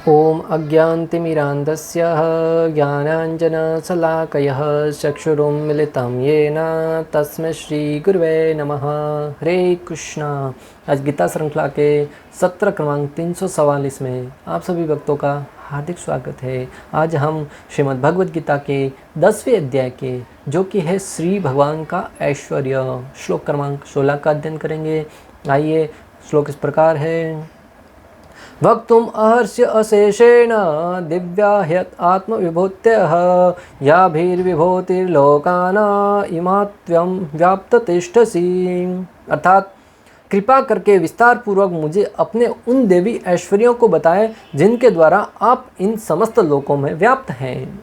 ॐ अज्ञानतिमिरान्धस्य ज्ञानाञ्जनशलाकयः चक्षुरुन्मिलितं येन तस्मै श्रीगुरुवे नमः। हरे कृष्णा। आज गीता श्रृंखला के सत्र क्रमांक 344 में आप सभी भक्तों का हार्दिक स्वागत है। आज हम श्रीमद् भगवद गीता के 10वें अध्याय के जो कि है श्री भगवान का ऐश्वर्य श्लोक क्रमांक 16 का अध्ययन करेंगे। आइए, श्लोक इस प्रकार है। वक्तुम अहर्ष्य अशेषेण दिव्या ह्यत् आत्मविभूत्यः याभिर्विभूतिर्लोकान् इमात्व्यं व्याप्त तिष्ठसि। अर्थात कृपा करके विस्तार पूर्वक मुझे अपने उन देवी ऐश्वर्यों को बताएं जिनके द्वारा आप इन समस्त लोकों में व्याप्त हैं।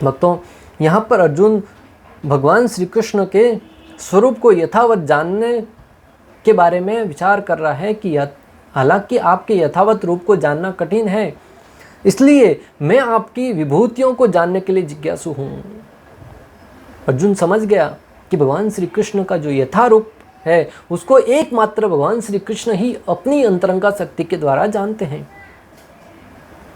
भक्तों, यहाँ पर अर्जुन भगवान श्री कृष्ण के स्वरूप को यथावत जानने के बारे में विचार कर रहा है कि हालांकि आपके यथावत रूप को जानना कठिन है, इसलिए मैं आपकी विभूतियों को जानने के लिए जिज्ञासु हूँ। अर्जुन समझ गया कि भगवान श्री कृष्ण का जो यथारूप है उसको एकमात्र भगवान श्री कृष्ण ही अपनी अंतरंगा शक्ति के द्वारा जानते हैं।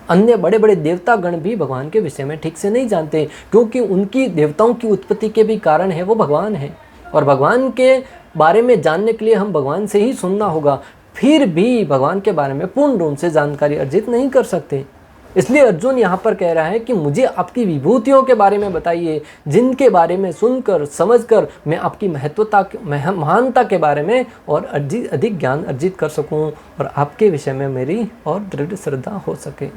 अन्य बड़े बड़े देवता गण भी भगवान के विषय में ठीक से नहीं जानते, क्योंकि उनकी देवताओं की उत्पत्ति के भी कारण है वो भगवान है, और भगवान के बारे में जानने के लिए हम भगवान से ही सुनना होगा। फिर भी भगवान के बारे में पूर्ण रूप से जानकारी अर्जित नहीं कर सकते। इसलिए अर्जुन यहाँ पर कह रहा है कि मुझे आपकी विभूतियों के बारे में बताइए, जिनके बारे में सुनकर समझकर मैं आपकी महानता के बारे में और अधिक ज्ञान अर्जित कर सकूं और आपके विषय में मेरी और दृढ़ श्रद्धा हो सके।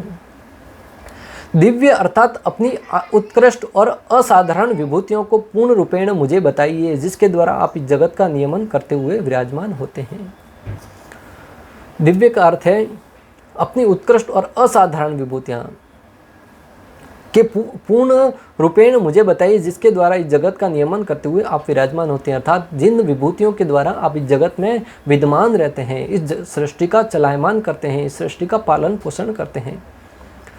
दिव्य अर्थात अपनी उत्कृष्ट और असाधारण विभूतियों को पूर्ण रूपेण मुझे बताइए, जिसके द्वारा आप इस जगत का नियमन करते हुए विराजमान होते हैं। दिव्य का अर्थ है अपनी उत्कृष्ट और असाधारण विभूतियां के पूर्ण रूपेण मुझे बताइए, जिसके द्वारा इस जगत का नियमन करते हुए आप विराजमान होते हैं। अर्थात जिन विभूतियों के द्वारा आप इस जगत में विद्यमान रहते हैं, इस सृष्टि का चलायमान करते हैं, इस सृष्टि का पालन पोषण करते हैं,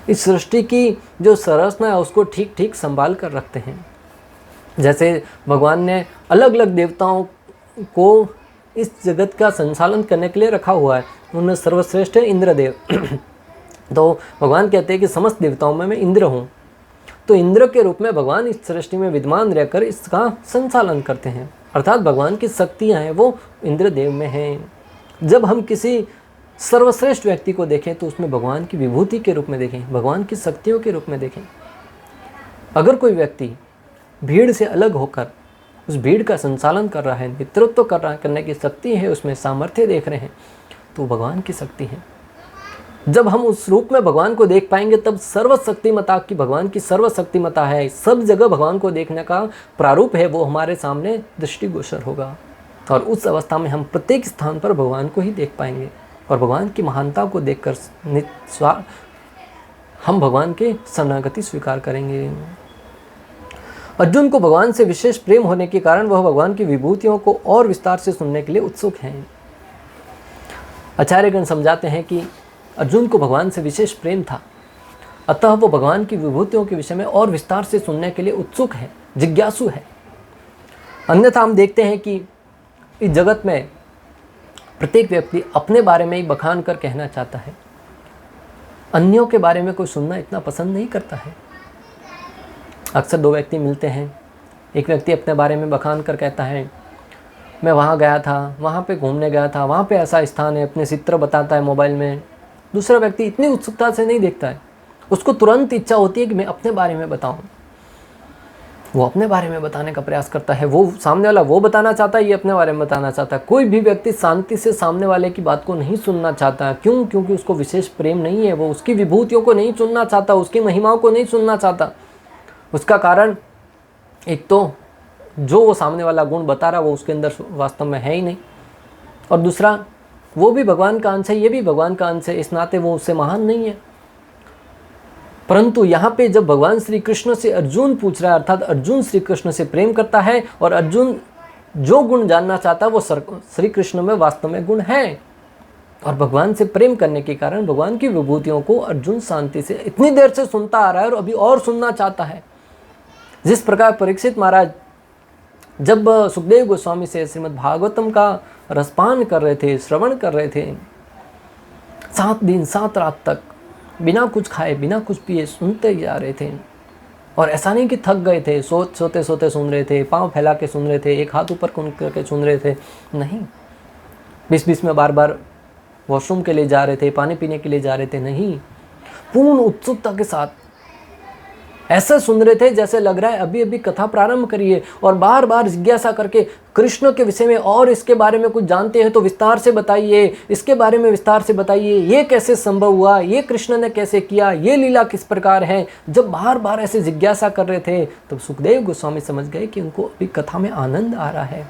इस सृष्टि की जो संरचना है उसको ठीक ठीक संभाल कर रखते हैं। जैसे भगवान ने अलग अलग देवताओं को इस जगत का संचालन करने के लिए रखा हुआ है। उनमें सर्वश्रेष्ठ है इंद्रदेव। तो भगवान कहते हैं कि समस्त देवताओं में मैं इंद्र हूँ। तो इंद्र के रूप में भगवान इस सृष्टि में विद्यमान रहकर इसका संचालन करते हैं। अर्थात भगवान की शक्तियाँ हैं वो इंद्रदेव में हैं। जब हम किसी सर्वश्रेष्ठ व्यक्ति को देखें तो उसमें भगवान की विभूति के रूप में देखें, भगवान की शक्तियों के रूप में देखें। अगर कोई व्यक्ति भीड़ से अलग होकर उस भीड़ का संचालन कर रहा है, नेतृत्व कर रहा है, करने की शक्ति है, उसमें सामर्थ्य देख रहे हैं, तो भगवान की शक्ति है। जब हम उस रूप में भगवान को देख पाएंगे तब सर्वशक्तिमता की भगवान की सर्वशक्तिमता है, सब जगह भगवान को देखने का प्रारूप है, वो हमारे सामने दृष्टिगोचर होगा। और उस अवस्था में हम प्रत्येक स्थान पर भगवान को ही देख पाएंगे और भगवान की महानता को देखकर हम भगवान के शरणागति स्वीकार करेंगे। अर्जुन को भगवान से विशेष प्रेम होने के कारण वह भगवान की विभूतियों को और विस्तार से सुनने के लिए उत्सुक हैं। आचार्यगण समझाते हैं कि अर्जुन को भगवान से विशेष प्रेम था, अतः वो भगवान की विभूतियों के विषय में और विस्तार से सुनने के लिए उत्सुक है, जिज्ञासु है। अन्यथा हम देखते हैं कि इस जगत में प्रत्येक व्यक्ति अपने बारे में ही बखान कर कहना चाहता है, अन्यों के बारे में कोई सुनना इतना पसंद नहीं करता है। अक्सर दो व्यक्ति मिलते हैं, एक व्यक्ति अपने बारे में बखान कर कहता है मैं वहाँ गया था, वहाँ पे घूमने गया था, वहाँ पे ऐसा स्थान है, अपने चित्र बताता है मोबाइल में। दूसरा व्यक्ति इतनी उत्सुकता से नहीं देखता है, उसको तुरंत इच्छा होती है कि मैं अपने बारे में बताऊँ। वो अपने बारे में बताने का प्रयास करता है, वो सामने वाला वो बताना चाहता है, ये अपने बारे में बताना चाहता है। कोई भी व्यक्ति शांति से सामने वाले की बात को नहीं सुनना चाहता। क्यों? क्योंकि उसको विशेष प्रेम नहीं है, वो उसकी विभूतियों को नहीं सुनना चाहता, उसकी महिमाओं को नहीं सुनना चाहता। उसका कारण एक तो जो वो सामने वाला गुण बता रहा वो उसके अंदर वास्तव में है ही नहीं, और दूसरा वो भी भगवान का अंश है, ये भी भगवान का अंश है, इस नाते वो उससे महान नहीं है। परंतु यहाँ पे जब भगवान श्री कृष्ण से अर्जुन पूछ रहा है, अर्थात अर्जुन श्री कृष्ण से प्रेम करता है और अर्जुन जो गुण जानना चाहता है वो श्री कृष्ण में वास्तव में गुण है, और भगवान से प्रेम करने के कारण भगवान की विभूतियों को अर्जुन शांति से इतनी देर से सुनता आ रहा है और अभी और सुनना चाहता है। जिस प्रकार परीक्षित महाराज जब सुखदेव गोस्वामी से श्रीमद् भागवतम का रसपान कर रहे थे, श्रवण कर रहे थे, 7 दिन 7 रात तक बिना कुछ खाए बिना कुछ पिए सुनते जा रहे थे। और ऐसा नहीं कि थक गए थे, सोते सोते सुन रहे थे, पाँव फैला के सुन रहे थे, एक हाथ ऊपर करके सुन रहे थे, नहीं। बीच बीच में बार बार वॉशरूम के लिए जा रहे थे, पानी पीने के लिए जा रहे थे, नहीं। पूर्ण उत्सुकता के साथ ऐसा सुन रहे थे जैसे लग रहा है अभी अभी कथा प्रारंभ करिए, और बार बार जिज्ञासा करके कृष्ण के विषय में और इसके बारे में कुछ जानते हैं तो विस्तार से बताइए, इसके बारे में विस्तार से बताइए, ये कैसे संभव हुआ, ये कृष्ण ने कैसे किया, ये लीला किस प्रकार है। जब बार बार ऐसे जिज्ञासा कर रहे थे तो सुखदेव गोस्वामी समझ गए कि उनको अभी कथा में आनंद आ रहा है,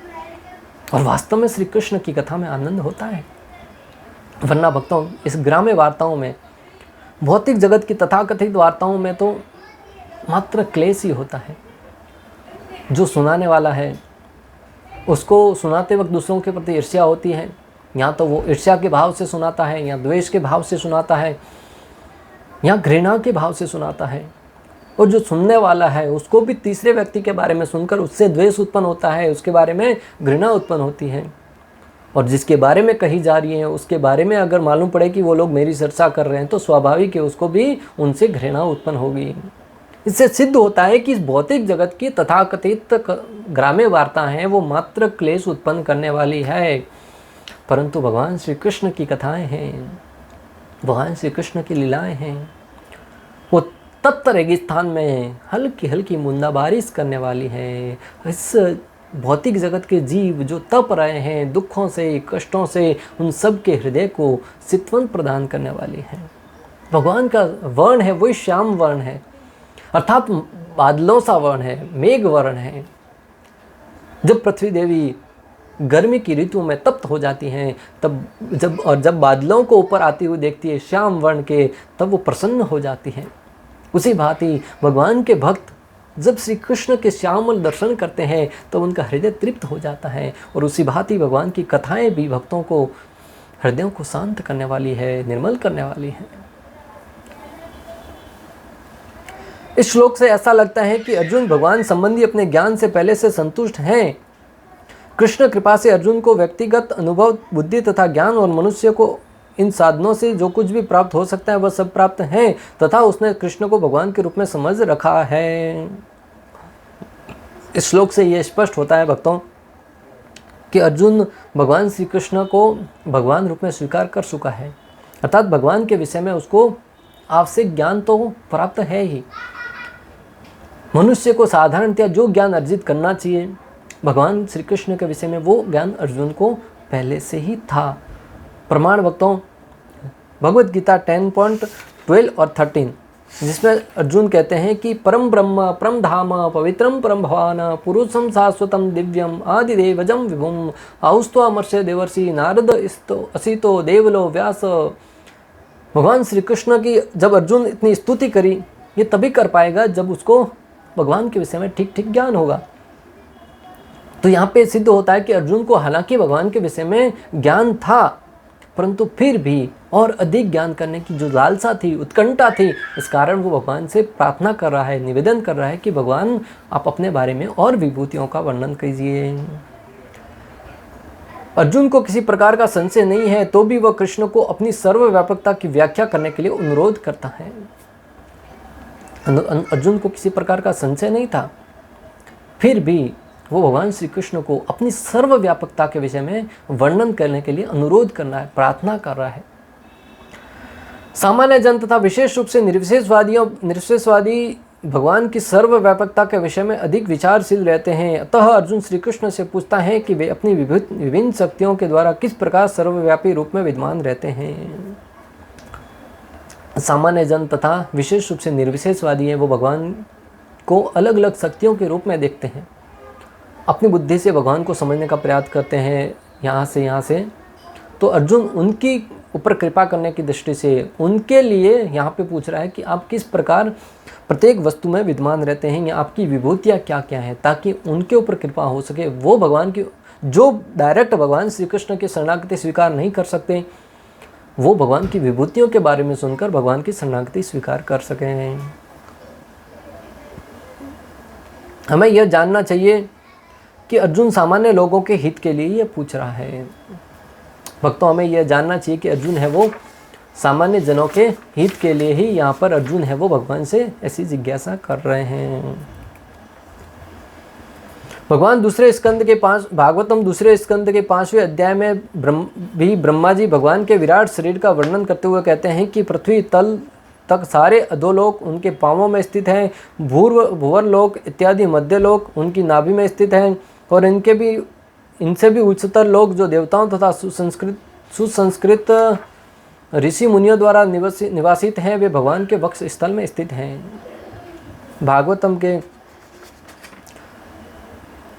और वास्तव में श्री कृष्ण की कथा में आनंद होता है। वरना भक्तों, इस ग्राम्य वार्ताओं में, भौतिक जगत की तथाकथित वार्ताओं में तो मात्र क्लेश ही होता है। जो सुनाने वाला है उसको सुनाते वक्त दूसरों के प्रति ईर्ष्या होती है, या तो वो ईर्ष्या के भाव से सुनाता है, या द्वेष के भाव से सुनाता है, या घृणा के भाव से सुनाता है। और जो सुनने वाला है उसको भी तीसरे व्यक्ति के बारे में सुनकर उससे द्वेष उत्पन्न होता है, उसके बारे में घृणा उत्पन्न होती है। और जिसके बारे में कही जा रही है उसके बारे में अगर मालूम पड़े कि वो लोग मेरी चर्चा कर रहे हैं तो स्वाभाविक है उसको भी उनसे घृणा उत्पन्न होगी। इससे सिद्ध होता है कि इस भौतिक जगत की तथाकथित ग्राम्य वार्ता हैं वो मात्र क्लेश उत्पन्न करने वाली है, परंतु भगवान श्री कृष्ण की कथाएं हैं, भगवान श्री कृष्ण की लीलाएं हैं, वो तप्त रेगिस्तान में हल्की हल्की बूंदाबारिश करने वाली है। इस भौतिक जगत के जीव जो तप रहे हैं दुखों से, कष्टों से, उन सब के हृदय को सितवन प्रदान करने वाली है। भगवान का वर्ण है वही श्याम वर्ण है, अर्थात बादलों सा वर्ण है, मेघ वर्ण है। जब पृथ्वी देवी गर्मी की ऋतु में तप्त हो जाती हैं तब जब बादलों को ऊपर आती हुई देखती है श्याम वर्ण के, तब वो प्रसन्न हो जाती हैं। उसी भांति भगवान के भक्त जब श्री कृष्ण के श्यामल दर्शन करते हैं तो उनका हृदय तृप्त हो जाता है, और उसी भांति भगवान की कथाएं भी भक्तों को, हृदयों को शांत करने वाली है, निर्मल करने वाली है। इस श्लोक से ऐसा लगता है कि अर्जुन भगवान संबंधी अपने ज्ञान से पहले से संतुष्ट हैं। कृष्ण कृपा से अर्जुन को व्यक्तिगत अनुभव, बुद्धि तथा ज्ञान और मनुष्य को इन साधनों से जो कुछ भी प्राप्त हो सकता है वह सब प्राप्त है, तथा उसने कृष्ण को भगवान के रूप में समझ रखा है। इस श्लोक से यह स्पष्ट होता है भक्तों कि अर्जुन भगवान श्री कृष्ण को भगवान रूप में स्वीकार कर चुका है, अर्थात भगवान के विषय में उसको आवश्यक ज्ञान तो प्राप्त है ही। मनुष्य को साधारणतया जो ज्ञान अर्जित करना चाहिए भगवान श्री कृष्ण के विषय में, वो ज्ञान अर्जुन को पहले से ही था। प्रमाण भक्तों, भगवद गीता 10.12 और 13, जिसमें अर्जुन कहते हैं कि परम ब्रह्म परम धाम पवित्रम परम भवान पुरुषम शाश्वतम दिव्यम आदिदेवजम विभुम आहुस्त्वामर्ष्य देवर्षि नारद असितो देवलो व्यास। भगवान श्री कृष्ण की जब अर्जुन इतनी स्तुति करी, ये तभी कर पाएगा जब उसको भगवान के विषय में ठीक ठीक ज्ञान होगा। तो यहाँ पे सिद्ध होता है कि अर्जुन को हालांकि भगवान के विषय में ज्ञान था, परंतु फिर भी और अधिक ज्ञान करने की जो लालसा थी, उत्कंठा थी, इस कारण वो भगवान से प्रार्थना कर रहा है, निवेदन कर रहा है कि भगवान आप अपने बारे में और विभूतियों का वर्णन कीजिए। अर्जुन को किसी प्रकार का संशय नहीं है तो भी वह कृष्ण को अपनी सर्वव्यापकता की व्याख्या करने के लिए अनुरोध करता है। अर्जुन को किसी प्रकार का संशय नहीं था, फिर भी वो भगवान श्री कृष्ण को अपनी सर्वव्यापकता के विषय में वर्णन करने के लिए अनुरोध करना है, प्रार्थना कर रहा है। सामान्य जन तथा विशेष रूप से निर्विशेषवादी भगवान की सर्वव्यापकता के विषय में अधिक विचारशील रहते हैं। अतः अर्जुन श्री कृष्ण से पूछता है कि वे अपनी विभिन्न शक्तियों के द्वारा किस प्रकार सर्वव्यापी रूप में विद्यमान रहते हैं। सामान्य जन तथा विशेष रूप से निर्विशेषवादी हैं, वो भगवान को अलग अलग शक्तियों के रूप में देखते हैं, अपनी बुद्धि से भगवान को समझने का प्रयास करते हैं यहाँ से। तो अर्जुन उनकी ऊपर कृपा करने की दृष्टि से उनके लिए यहाँ पे पूछ रहा है कि आप किस प्रकार प्रत्येक वस्तु में विद्यमान रहते हैं, या आपकी विभूतियाँ क्या क्या हैं, ताकि उनके ऊपर कृपा हो सके। वो भगवान की जो डायरेक्ट भगवान श्री कृष्ण की शरणागति स्वीकार नहीं कर सकते, वो भगवान की विभूतियों के बारे में सुनकर भगवान की शरणागति स्वीकार कर सकें। हमें यह जानना चाहिए कि अर्जुन सामान्य लोगों के हित के लिए यह पूछ रहा है। भक्तों, हमें यह जानना चाहिए कि अर्जुन है वो सामान्य जनों के हित के लिए ही यहाँ पर अर्जुन है वो भगवान से ऐसी जिज्ञासा कर रहे हैं। भगवान भागवतम दूसरे स्कंद के 5वें अध्याय में ब्रह्मा जी भगवान के विराट शरीर का वर्णन करते हुए कहते हैं कि पृथ्वी तल तक सारे अधोलोक उनके पांवों में स्थित हैं, भूवर लोक इत्यादि मध्य लोक उनकी नाभि में स्थित हैं, और इनसे भी उच्चतर लोक जो देवताओं तथा सुसंस्कृत ऋषि मुनियों द्वारा निवासित हैं, वे भगवान के वक्ष स्थल में स्थित हैं। भागवतम के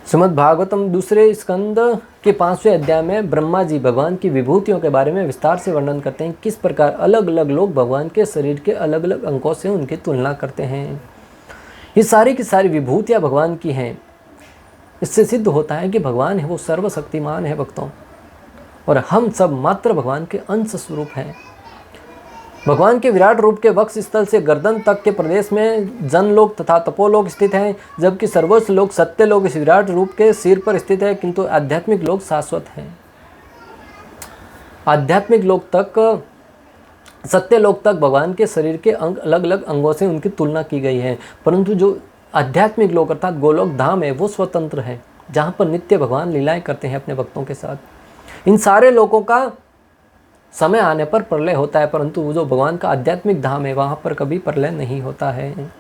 श्रीमद् भागवतम दूसरे स्कंद के 5वें अध्याय में ब्रह्मा जी भगवान की विभूतियों के बारे में विस्तार से वर्णन करते हैं, किस प्रकार अलग अलग लोग भगवान के शरीर के अलग अलग अंगों से उनकी तुलना करते हैं। ये सारी की सारी विभूतियाँ भगवान की हैं। इससे सिद्ध होता है कि भगवान है वो सर्वशक्तिमान है भक्तों, और हम सब मात्र भगवान के अंश स्वरूप हैं। भगवान के विराट रूप के वक्ष स्थल से गर्दन तक के प्रदेश में जनलोक तथा तपोलोक स्थित हैं, जबकि सर्वोच्च लोक सत्य लोक इस विराट रूप के सिर पर स्थित है, किंतु आध्यात्मिक लोक शाश्वत हैं। आध्यात्मिक लोक तक सत्य लोक तक भगवान के शरीर के अंग अलग अलग अंगों से उनकी तुलना की गई है, परंतु जो आध्यात्मिक लोक अर्थात गोलोक धाम है वो स्वतंत्र है, जहाँ पर नित्य भगवान लीलाएं करते हैं अपने भक्तों के साथ। इन सारे लोकों का समय आने पर प्रलय होता है, परंतु वो जो भगवान का आध्यात्मिक धाम है वहाँ पर कभी प्रलय नहीं होता है।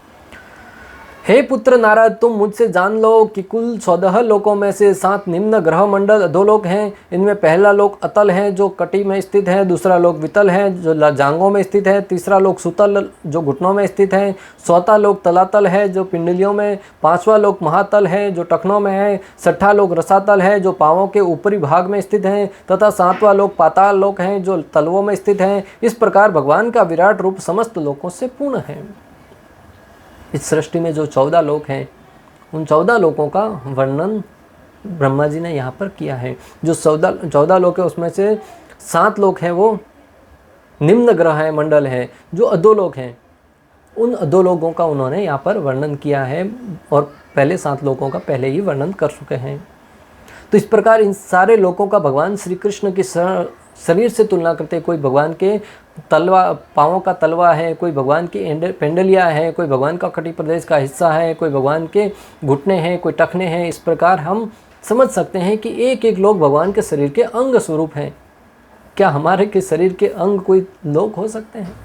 हे पुत्र नारद, तुम मुझसे जान लो कि कुल 14 लोकों में से 7 निम्न ग्रह मंडल अधोलोक हैं। इनमें पहला लोक अतल है जो कटी में स्थित है, दूसरा लोक वितल है जो जांघों में स्थित है, तीसरा लोक सुतल जो घुटनों में स्थित है, चौथा लोक तलातल है जो पिंडलियों में, पांचवा लोक महातल है जो टखनों में है, छठा लोक रसातल है जो पांवों के ऊपरी भाग में स्थित है, तथा 7वां लोक पाताल लोक है जो तलवों में स्थित है। इस प्रकार भगवान का विराट रूप समस्त लोकों से पूर्ण है। इस सृष्टि में जो 14 लोक हैं, उन 14 लोकों का वर्णन ब्रह्मा जी ने यहाँ पर किया है। जो 14 लोक है उसमें से 7 लोक हैं वो निम्न ग्रह है मंडल है, जो अधोलोक हैं उन अधोलोकों का उन्होंने यहाँ पर वर्णन किया है, और पहले 7 लोकों का पहले ही वर्णन कर चुके हैं। तो इस प्रकार इन सारे लोकों का भगवान श्री कृष्ण की शरीर से तुलना करते, कोई भगवान के पाँवों का तलवा है, कोई भगवान की पेंडलिया है, कोई भगवान का कटी प्रदेश का हिस्सा है, कोई भगवान के घुटने हैं, कोई टखने हैं। इस प्रकार हम समझ सकते हैं कि एक एक लोग भगवान के शरीर के अंग स्वरूप हैं। क्या हमारे के शरीर के अंग कोई लोग हो सकते हैं?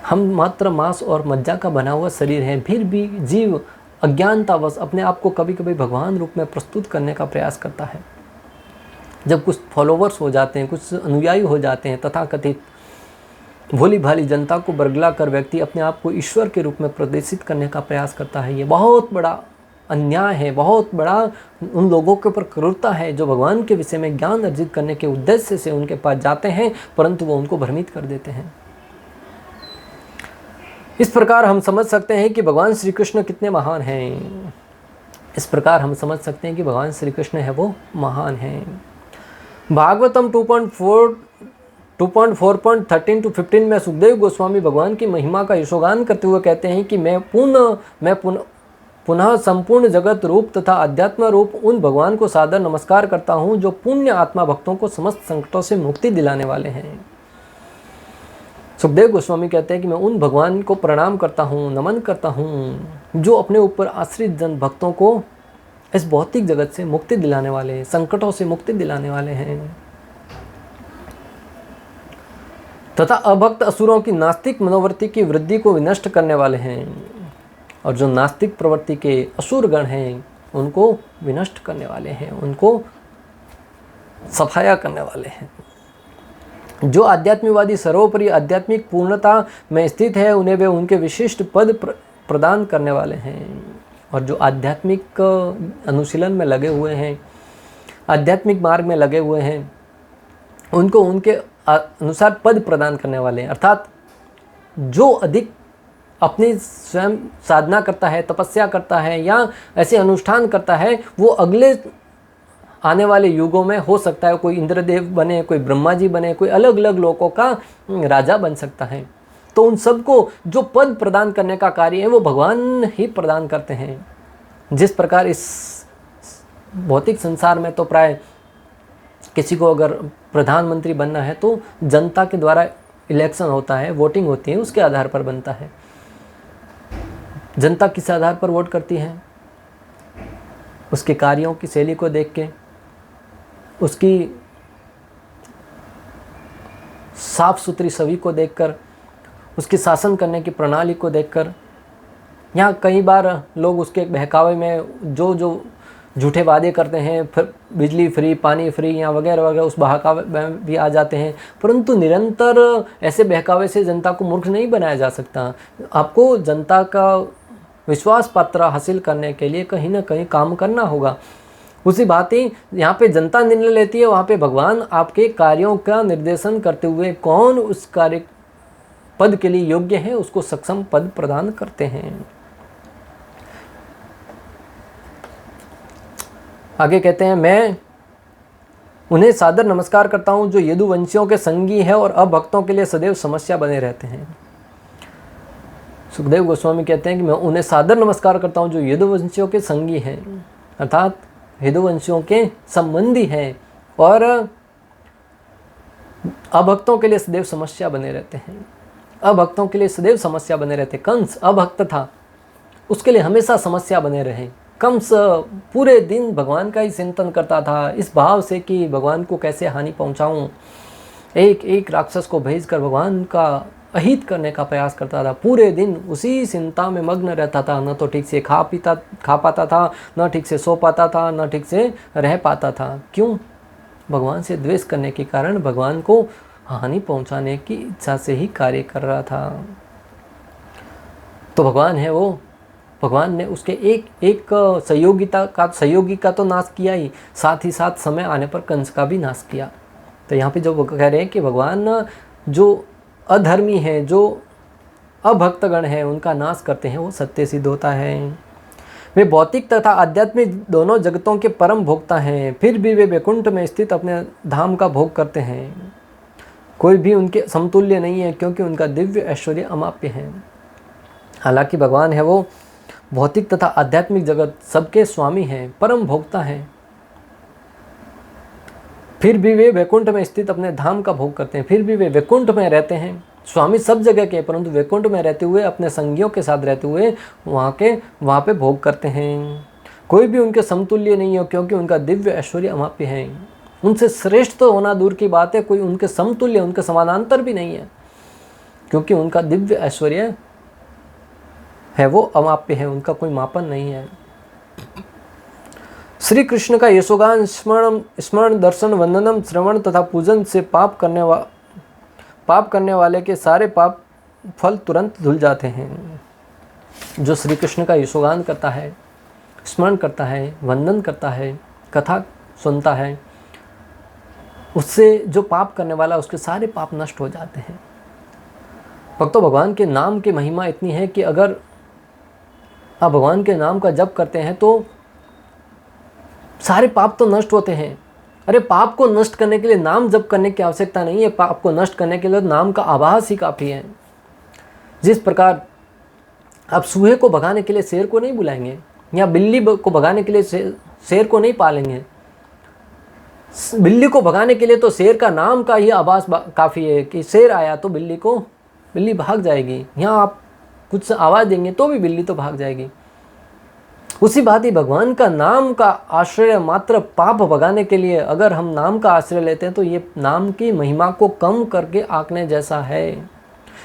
हम मात्र मांस और मज्जा का बना हुआ शरीर है, फिर भी जीव अज्ञानतावश अपने आप को कभी कभी भगवान रूप में प्रस्तुत करने का प्रयास करता है। जब कुछ फॉलोवर्स हो जाते हैं, कुछ अनुयायी हो जाते हैं, तथाकथित भोली भाली जनता को बरगला कर व्यक्ति अपने आप को ईश्वर के रूप में प्रदर्शित करने का प्रयास करता है। ये बहुत बड़ा अन्याय है, बहुत बड़ा उन लोगों के ऊपर क्रूरता है जो भगवान के विषय में ज्ञान अर्जित करने के उद्देश्य से उनके पास जाते हैं, परंतु वो उनको भ्रमित कर देते हैं। इस प्रकार हम समझ सकते हैं कि भगवान श्री कृष्ण कितने महान हैं। इस प्रकार हम समझ सकते हैं कि भगवान श्री कृष्ण है वो महान हैं। भागवतम 2.4.13-15 में सुखदेव गोस्वामी भगवान की महिमा का यशोगान करते हुए कहते हैं कि मैं पुनः संपूर्ण जगत रूप तथा अध्यात्म रूप उन भगवान को सादर नमस्कार करता हूँ जो पुण्य आत्मा भक्तों को समस्त संकटों से मुक्ति दिलाने वाले हैं। सुखदेव गोस्वामी कहते हैं कि मैं उन भगवान को प्रणाम करता हूँ, नमन करता हूँ जो अपने ऊपर आश्रित जन भक्तों को इस भौतिक जगत से मुक्ति दिलाने वाले हैं, संकटों से मुक्ति दिलाने वाले हैं, तथा अभक्त असुरों की नास्तिक मनोवृत्ति की वृद्धि को विनष्ट करने वाले हैं, और जो नास्तिक प्रवृत्ति के असुर गण हैं उनको विनष्ट करने वाले हैं, उनको सफाया करने वाले हैं। जो आध्यात्मिकवादी सर्वोपरि आध्यात्मिक पूर्णता में स्थित है उन्हें वे उनके विशिष्ट पद प्रदान करने वाले हैं, और जो आध्यात्मिक अनुशीलन में लगे हुए हैं, आध्यात्मिक मार्ग में लगे हुए हैं, उनको उनके अनुसार पद प्रदान करने वाले हैं। अर्थात जो अधिक अपनी स्वयं साधना करता है, तपस्या करता है या ऐसे अनुष्ठान करता है, वो अगले आने वाले युगों में हो सकता है कोई इंद्रदेव बने, कोई ब्रह्मा जी बने, कोई अलग अलग लोकों का राजा बन सकता है। तो उन सबको जो पद प्रदान करने का कार्य है वो भगवान ही प्रदान करते हैं। जिस प्रकार इस भौतिक संसार में तो प्राय किसी को अगर प्रधानमंत्री बनना है तो जनता के द्वारा इलेक्शन होता है, वोटिंग होती है, उसके आधार पर बनता है। जनता किस आधार पर वोट करती है? उसके कार्यों की शैली को देख के, उसकी साफ सुथरी छवि को देखकर, उसकी शासन करने की प्रणाली को देखकर। यहाँ कई बार लोग उसके बहकावे में जो झूठे वादे करते हैं, फिर बिजली फ्री, पानी फ्री या वगैरह वगैरह, उस बहकावे में भी आ जाते हैं। परंतु निरंतर ऐसे बहकावे से जनता को मूर्ख नहीं बनाया जा सकता। आपको जनता का विश्वास पात्र हासिल करने के लिए कहीं ना कहीं काम करना होगा। उसी बात ही यहाँ पे जनता निर्णय लेती है, वहाँ पे भगवान आपके कार्यों का निर्देशन करते हुए कौन उस कार्य पद के लिए योग्य है उसको सक्षम पद प्रदान करते हैं। आगे कहते हैं, मैं उन्हें सादर नमस्कार करता हूँ जो यदुवंशियों के संगी है और अभक्तों के लिए सदैव समस्या बने रहते हैं। सुखदेव गोस्वामी कहते हैं कि मैं उन्हें सादर नमस्कार करता हूँ जो यदुवंशियों के संगी हैं, अर्थात यदुवंशियों के संबंधी हैं और अभक्तों के लिए सदैव समस्या बने रहते हैं। अभक्तों के लिए सदैव समस्या बने रहते। कंस अभक्त था, उसके लिए हमेशा समस्या बने रहे। कंस पूरे दिन भगवान का ही चिंतन करता था, इस भाव से कि भगवान को कैसे हानि पहुंचाऊं। एक एक राक्षस को भेजकर भगवान का अहित करने का प्रयास करता था। पूरे दिन उसी चिंता में मग्न रहता था। न तो ठीक से खा पाता था, न ठीक से सो पाता था, न ठीक से रह पाता था। क्यों? भगवान से द्वेष करने के कारण, भगवान को हानि पहुंचाने की इच्छा से ही कार्य कर रहा था। तो भगवान है वो, भगवान ने उसके एक सहयोगी का तो नाश किया ही, साथ ही साथ समय आने पर कंस का भी नाश किया। तो यहाँ पे जो कह रहे हैं कि भगवान जो अधर्मी हैं, जो अभक्तगण हैं, उनका नाश करते हैं, वो सत्य सिद्ध होता है। वे भौतिक तथा आध्यात्मिक दोनों जगतों के परम भोक्ता हैं, फिर भी वे वैकुंठ में स्थित अपने धाम का भोग करते हैं। कोई भी उनके समतुल्य नहीं है, क्योंकि उनका दिव्य ऐश्वर्य अमाप्य है। हालांकि भगवान है वो भौतिक तथा आध्यात्मिक जगत सबके स्वामी हैं, परम भोक्ता हैं, फिर भी वे वैकुंठ में स्थित अपने धाम का भोग करते हैं। फिर भी वे वैकुंठ में रहते हैं। स्वामी सब जगह के, परंतु वैकुंठ में रहते हुए, अपने संगियों के साथ रहते हुए वहाँ पे भोग करते हैं। कोई भी उनके समतुल्य नहीं हो, क्योंकि उनका दिव्य ऐश्वर्य अमाप्य है। उनसे श्रेष्ठ तो होना दूर की बात है, कोई उनके समतुल्य, उनके समानांतर भी नहीं है, क्योंकि उनका दिव्य ऐश्वर्य है वो अमाप्य है, उनका कोई मापन नहीं है। श्री कृष्ण का यशोगान स्मरण दर्शन वंदनम श्रवण तथा पूजन से पाप करने वाले के सारे पाप फल तुरंत धुल जाते हैं। जो श्री कृष्ण का यशोगान करता है, स्मरण करता है, वंदन करता है, कथा सुनता है, उससे जो पाप करने वाला, उसके सारे पाप नष्ट हो जाते हैं। भक्तों, भगवान के नाम की महिमा इतनी है कि अगर आप भगवान के नाम का जप करते हैं तो सारे पाप तो नष्ट होते हैं। अरे पाप को नष्ट करने के लिए नाम जप करने की आवश्यकता नहीं है, पाप को नष्ट करने के लिए नाम का आभास ही काफ़ी है। जिस प्रकार आप चूहे को भगाने के लिए शेर को नहीं बुलाएंगे, या बिल्ली को भगाने के लिए शेर को नहीं पालेंगे। बिल्ली को भगाने के लिए तो शेर का नाम का ही आभास काफ़ी है कि शेर आया तो बिल्ली भाग जाएगी। यहाँ आप कुछ आवाज़ देंगे तो भी बिल्ली तो भाग जाएगी। उसी बात ही भगवान का नाम का आश्रय मात्र पाप भगाने के लिए अगर हम नाम का आश्रय लेते हैं तो ये नाम की महिमा को कम करके आंकने जैसा है।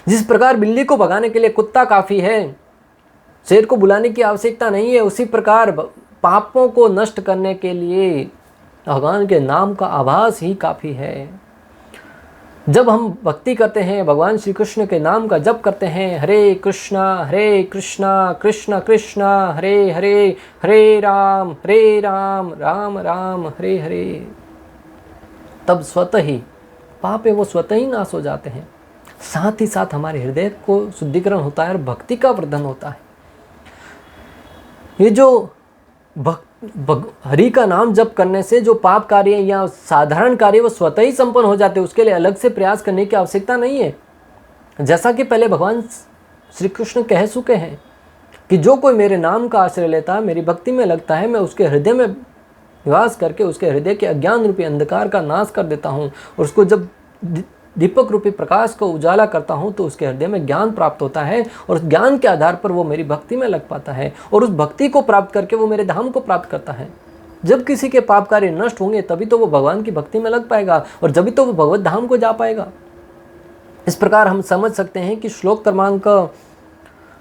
जिस प्रकार बिल्ली को भगाने के लिए कुत्ता काफ़ी है, शेर को बुलाने की आवश्यकता नहीं है, उसी प्रकार पापों को नष्ट करने के लिए भगवान के नाम का आभास ही काफ़ी है। जब हम भक्ति करते हैं, भगवान श्री कृष्ण के नाम का जप करते हैं, हरे कृष्णा कृष्ण कृष्ण हरे हरे, हरे राम राम राम हरे हरे, तब स्वतः ही पाप है वो स्वतः ही नाश हो जाते हैं। साथ ही साथ हमारे हृदय को शुद्धिकरण होता है और भक्ति का वर्धन होता है। ये जो हरि का नाम जप करने से जो पाप कार्य या साधारण कार्य वो स्वतः ही संपन्न हो जाते हैं, उसके लिए अलग से प्रयास करने की आवश्यकता नहीं है। जैसा कि पहले भगवान श्री कृष्ण कह चुके हैं कि जो कोई मेरे नाम का आश्रय लेता है, मेरी भक्ति में लगता है, मैं उसके हृदय में निवास करके उसके हृदय के अज्ञान रूपी अंधकार का नाश कर देता हूँ। और उसको जब दीपक रूपी प्रकाश को उजाला करता हूँ तो उसके हृदय में ज्ञान प्राप्त होता है और उस ज्ञान के आधार पर वो मेरी भक्ति में लग पाता है और उस भक्ति को प्राप्त करके वो मेरे धाम को प्राप्त करता है। जब किसी के पाप कार्य नष्ट होंगे तभी तो वो भगवान की भक्ति में लग पाएगा और जभी तो वो भगवत धाम को जा पाएगा। इस प्रकार हम समझ सकते हैं कि श्लोक क्रमांक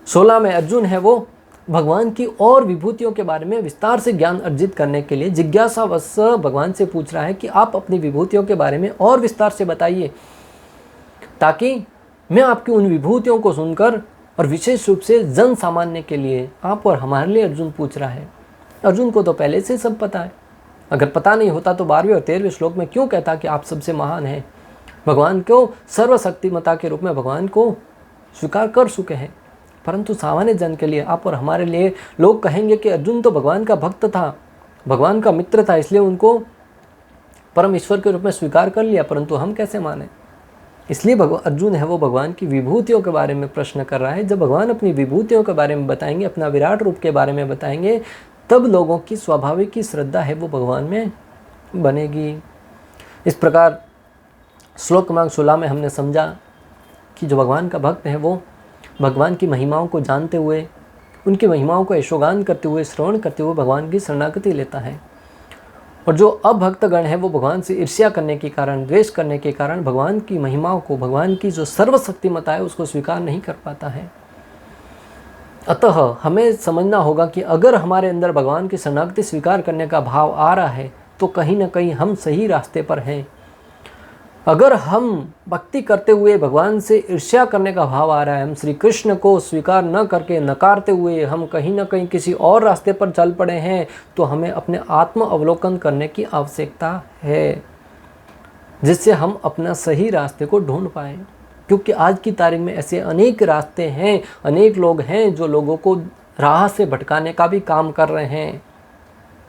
16 में अर्जुन है वो भगवान की और विभूतियों के बारे में विस्तार से ज्ञान अर्जित करने के लिए जिज्ञासावश भगवान से पूछ रहा है कि आप अपनी विभूतियों के बारे में और विस्तार से बताइए, ताकि मैं आपकी उन विभूतियों को सुनकर, और विशेष रूप से जन सामान्य के लिए आप और हमारे लिए अर्जुन पूछ रहा है। अर्जुन को तो पहले से सब पता है, अगर पता नहीं होता तो 12वें और 13वें श्लोक में क्यों कहता कि आप सबसे महान हैं। भगवान को सर्वशक्तिमता के रूप में भगवान को स्वीकार कर चुके हैं, परंतु सामान्य जन के लिए, आप और हमारे लिए लोग कहेंगे कि अर्जुन तो भगवान का भक्त था, भगवान का मित्र था, इसलिए उनको परम ईश्वर के रूप में स्वीकार कर लिया, परंतु हम कैसे माने। इसलिए अर्जुन है वो भगवान की विभूतियों के बारे में प्रश्न कर रहा है। जब भगवान अपनी विभूतियों के बारे में बताएंगे, अपना विराट रूप के बारे में बताएंगे, तब लोगों की स्वाभाविक की श्रद्धा है वो भगवान में बनेगी। इस प्रकार श्लोक क्रमांक 16 में हमने समझा कि जो भगवान का भक्त है वो भगवान की महिमाओं को जानते हुए, उनकी महिमाओं को यशोगान करते हुए, श्रवण करते हुए भगवान की शरणागति लेता है। और जो अभक्तगण है वो भगवान से ईर्ष्या करने के कारण, द्वेष करने के कारण भगवान की महिमाओं को, भगवान की जो सर्वशक्तिमता है उसको स्वीकार नहीं कर पाता है। अतः हमें समझना होगा कि अगर हमारे अंदर भगवान की शरणागति स्वीकार करने का भाव आ रहा है तो कहीं ना कहीं हम सही रास्ते पर हैं। अगर हम भक्ति करते हुए भगवान से ईर्ष्या करने का भाव आ रहा है, हम श्री कृष्ण को स्वीकार न करके नकारते हुए हम कहीं ना कहीं किसी और रास्ते पर चल पड़े हैं, तो हमें अपने आत्म अवलोकन करने की आवश्यकता है, जिससे हम अपना सही रास्ते को ढूंढ पाएं। क्योंकि आज की तारीख में ऐसे अनेक रास्ते हैं, अनेक लोग हैं जो लोगों को राह से भटकाने का भी काम कर रहे हैं।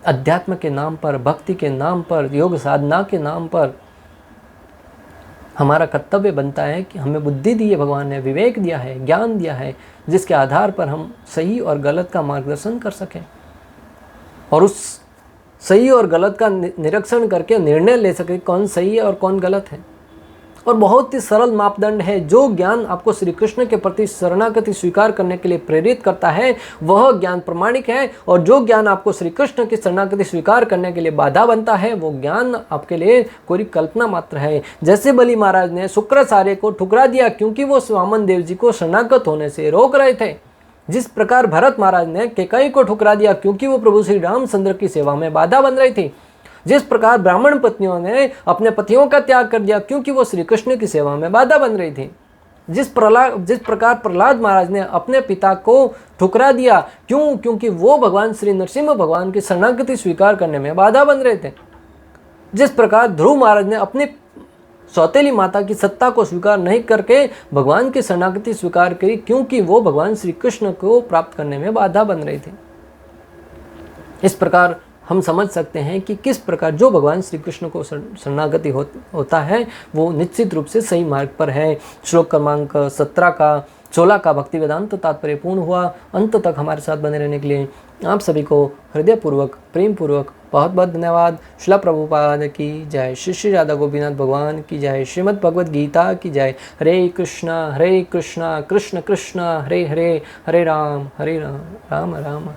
अध्यात्म के नाम पर, भक्ति के नाम पर, योग साधना के नाम पर हमारा कर्तव्य बनता है कि हमें बुद्धि दी है भगवान ने, विवेक दिया है, ज्ञान दिया है, जिसके आधार पर हम सही और गलत का मार्गदर्शन कर सकें और उस सही और गलत का निरीक्षण करके निर्णय ले सकें कौन सही है और कौन गलत है। और बहुत ही सरल मापदंड है, जो ज्ञान आपको श्री कृष्ण के प्रति शरणागति स्वीकार करने के लिए प्रेरित करता है वह ज्ञान प्रमाणिक है, और जो ज्ञान आपको श्री कृष्ण की शरणागति स्वीकार करने के लिए बाधा बनता है वो ज्ञान आपके लिए कोई कल्पना मात्र है। जैसे बलि महाराज ने शुक्राचार्य को ठुकरा दिया क्योंकि वो वामन देव जी को शरणागत होने से रोक रहे थे, जिस प्रकार भरत महाराज ने केकई को ठुकरा दिया क्योंकि वो प्रभु श्री रामचंद्र की सेवा में बाधा बन रही थी, जिस प्रकार ब्राह्मण पत्नियों ने अपने पतियों का त्याग कर दिया क्योंकि वो श्री कृष्ण की सेवा में बाधा बन रही थी, जिस प्रकार प्रहलाद महाराज ने अपने पिता को ठुकरा दिया क्योंकि वो भगवान श्री नरसिंह भगवान की शरणागति स्वीकार करने में बाधा बन रहे थे, जिस प्रकार ध्रुव महाराज ने अपनी सौतेली माता की सत्ता को स्वीकार नहीं करके भगवान की शरणागति स्वीकार करी क्योंकि वो भगवान श्री कृष्ण को प्राप्त करने में बाधा बन रही थी। इस प्रकार हम समझ सकते हैं कि किस प्रकार जो भगवान श्री कृष्ण को शरणागति होता है वो निश्चित रूप से सही मार्ग पर है। श्लोक क्रमांक 16 का भक्ति वेदांत तात्पर्य पूर्ण हुआ। अंत तक हमारे साथ बने रहने के लिए आप सभी को हृदयपूर्वक, प्रेम पूर्वक बहुत बहुत धन्यवाद। श्रील प्रभुपाद की जय, श्री राधा गोपीनाथ भगवान की जय, श्रीमद् भगवद गीता की जय। हरे कृष्णा कृष्ण कृष्ण हरे हरे, हरे राम राम राम।